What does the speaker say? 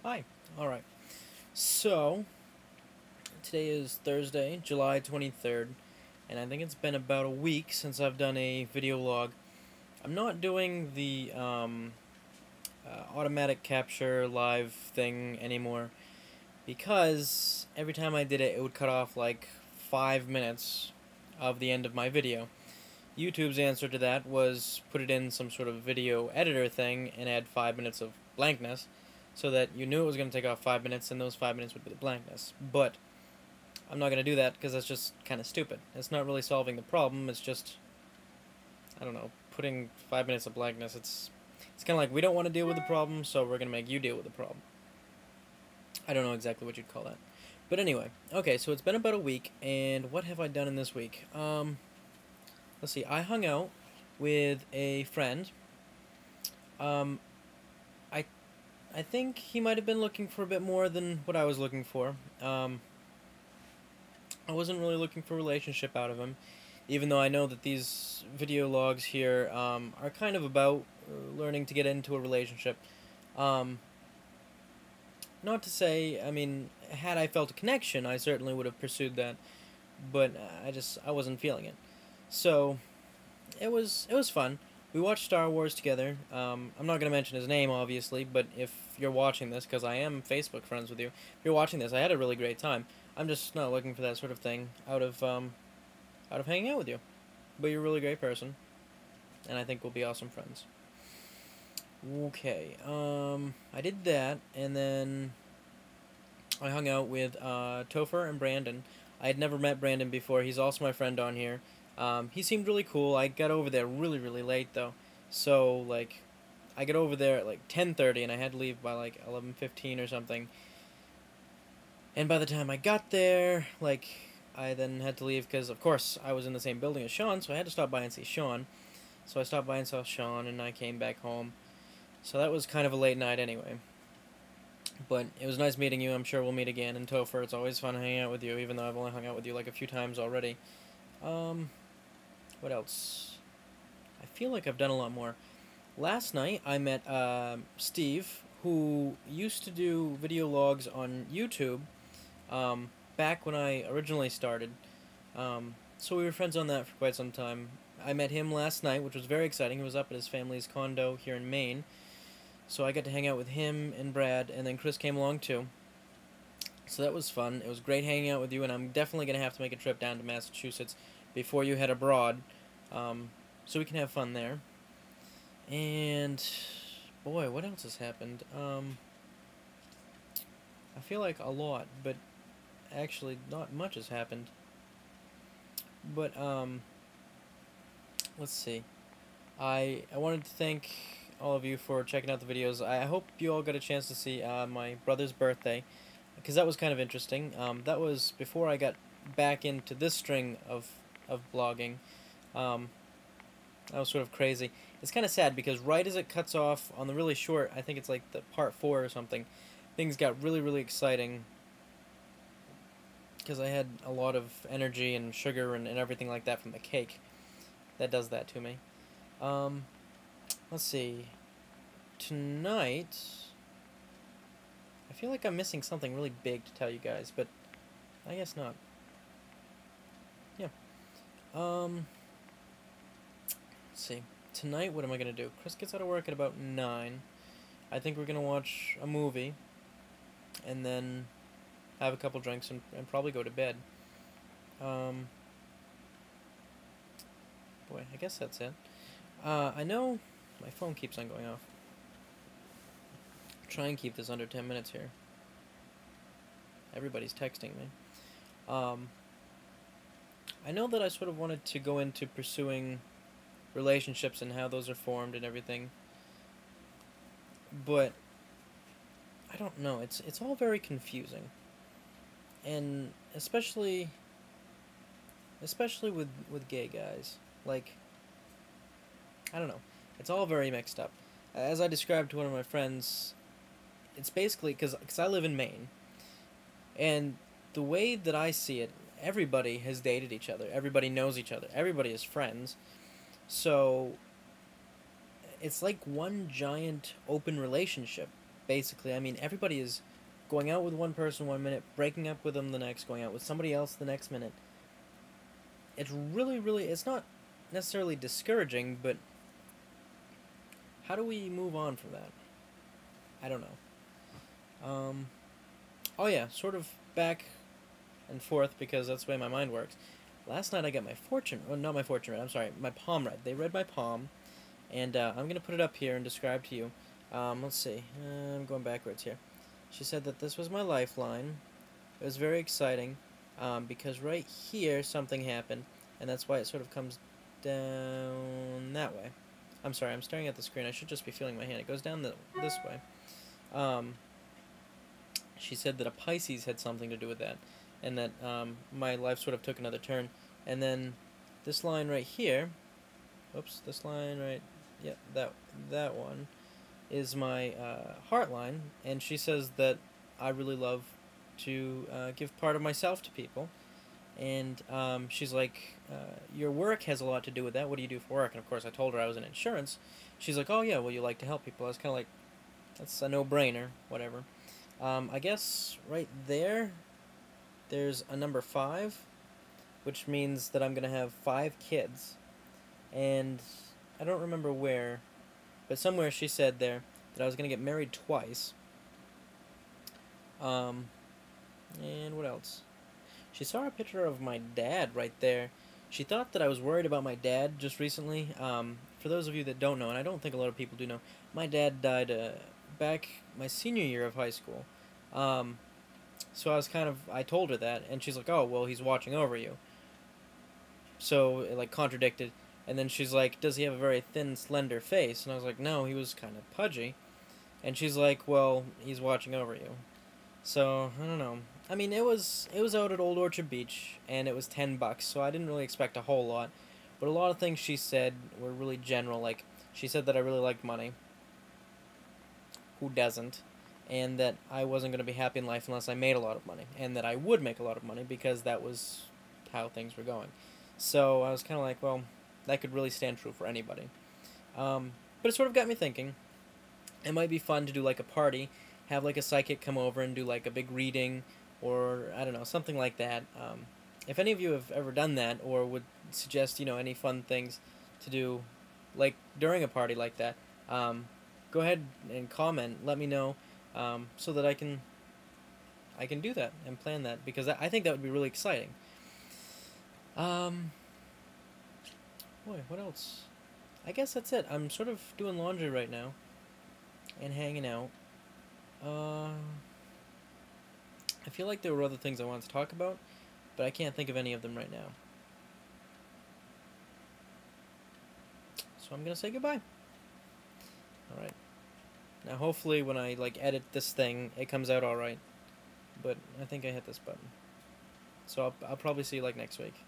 Hi. Alright. So, today is Thursday, July 23rd, and I think it's been about a week since I've done a video log. I'm not doing the automatic capture live thing anymore because every time I did it, it would cut off like 5 minutes of the end of my video. YouTube's answer to that was put it in some sort of video editor thing and add 5 minutes of blankness so that you knew it was going to take off 5 minutes and those 5 minutes would be the blankness. But I'm not going to do that because that's just kind of stupid. It's not really solving the problem, it's just, I don't know, putting 5 minutes of blankness. It's kind of like we don't want to deal with the problem, so we're going to make you deal with the problem. I don't know exactly what you'd call that. But anyway, okay, so it's been about a week, and what have I done in this week? Let's see, I hung out with a friend. Um, I, I think he might have been looking for a bit more than what I was looking for. I wasn't really looking for a relationship out of him, even though I know that these video logs here are kind of about learning to get into a relationship. Um, Not to say, I mean, had I felt a connection, I certainly would have pursued that, but I wasn't feeling it. So it was fun. We watched Star Wars together. I'm not gonna mention his name, obviously, but if you're watching this, because I am Facebook friends with you, if you're watching this, I had a really great time. I'm just not looking for that sort of thing out of hanging out with you. But you're a really great person, and I think we'll be awesome friends. Okay, I did that, and then I hung out with Topher and Brandon. I had never met Brandon before. He's also my friend on here. He seemed really cool. I got over there really, really late though, so like, I got over there at like 10:30, and I had to leave by like 11:15 or something. And by the time I got there, like, I then had to leave because, of course, I was in the same building as Sean, so I had to stop by and see Sean. So I stopped by and saw Sean, and I came back home. So that was kind of a late night anyway. But it was nice meeting you. I'm sure we'll meet again. And Topher, it's always fun hanging out with you, even though I've only hung out with you like a few times already. Um, what else? I feel like I've done a lot more. Last night, I met Steve, who used to do video logs on YouTube back when I originally started. So we were friends on that for quite some time. I met him last night, which was very exciting. He was up at his family's condo here in Maine. So I got to hang out with him and Brad, and then Chris came along too. So that was fun. It was great hanging out with you, and I'm definitely going to have to make a trip down to Massachusetts before you head abroad, so we can have fun there. And, boy, what else has happened? I feel like a lot, but actually not much has happened. But, let's see. I wanted to thank all of you for checking out the videos. I hope you all got a chance to see my brother's birthday, because that was kind of interesting. That was before I got back into this string of blogging. Um, that was sort of crazy. It's kind of sad because right as it cuts off on the really short, I think it's like the part 4 or something, things got really, really exciting because I had a lot of energy and sugar and everything like that from the cake. That does that to me. Um, let's see. Tonight, I feel like I'm missing something really big to tell you guys, but I guess not. Yeah. Um, let's see. Tonight, what am I gonna do? Chris gets out of work at about 9. I think we're gonna watch a movie, and then have a couple drinks and probably go to bed. Um, boy, I guess that's it. I know my phone keeps on going off. Try and keep this under 10 minutes here. Everybody's texting me. Um, I know that I sort of wanted to go into pursuing relationships and how those are formed and everything, but I don't know. It's all very confusing, and especially with gay guys. Like, I don't know. It's all very mixed up. As I described to one of my friends, it's basically because I live in Maine, and the way that I see it, everybody has dated each other. Everybody knows each other. Everybody is friends. So it's like one giant open relationship, basically. I mean, everybody is going out with one person 1 minute, breaking up with them the next, going out with somebody else the next minute. It's really, it's not necessarily discouraging, but how do we move on from that? I don't know. Oh yeah, sort of back and forth because that's the way my mind works. Last night I got my fortune, well, not my fortune read, I'm sorry, my palm read. They read my palm, and I'm going to put it up here and describe to you. Let's see, I'm going backwards here. She said that this was my lifeline. It was very exciting, because right here something happened, and that's why it sort of comes down that way. I'm sorry, I'm staring at the screen. I should just be feeling my hand. It goes down this way. She said that a Pisces had something to do with that, and that my life sort of took another turn. And then this line right here, oops, this line right, yeah, that one, is my heart line, and she says that I really love to give part of myself to people. And she's like, your work has a lot to do with that. What do you do for work? And of course, I told her I was in insurance. She's like, oh yeah, well, you like to help people. I was kind of like, that's a no-brainer, whatever. I guess right there, there's a number 5, which means that I'm going to have 5 kids. And I don't remember where, but somewhere she said there that I was going to get married twice. And what else? She saw a picture of my dad right there. She thought that I was worried about my dad just recently. For those of you that don't know, and I don't think a lot of people do know, my dad died back my senior year of high school. So I told her that, and she's like, oh, well, he's watching over you. So it, like, contradicted. And then she's like, does he have a very thin, slender face? And I was like, no, he was kind of pudgy. And she's like, well, he's watching over you. So, I don't know. I mean, it was out at Old Orchard Beach, and it was $10, so I didn't really expect a whole lot. But a lot of things she said were really general, like, she said that I really liked money. Who doesn't? And that I wasn't going to be happy in life unless I made a lot of money. And that I would make a lot of money because that was how things were going. So I was kind of like, well, that could really stand true for anybody. But it sort of got me thinking. It might be fun to do like a party, have like a psychic come over and do like a big reading, or I don't know, something like that. If any of you have ever done that, or would suggest, any fun things to do, like during a party like that, go ahead and comment. Let me know, so that I can do that and plan that, because I think that would be really exciting. Boy, what else? I guess that's it. I'm sort of doing laundry right now and hanging out. I feel like there were other things I wanted to talk about, but I can't think of any of them right now. So I'm gonna say goodbye. Alright. Now hopefully when I edit this thing, it comes out alright. But I think I hit this button. So I'll probably see you next week.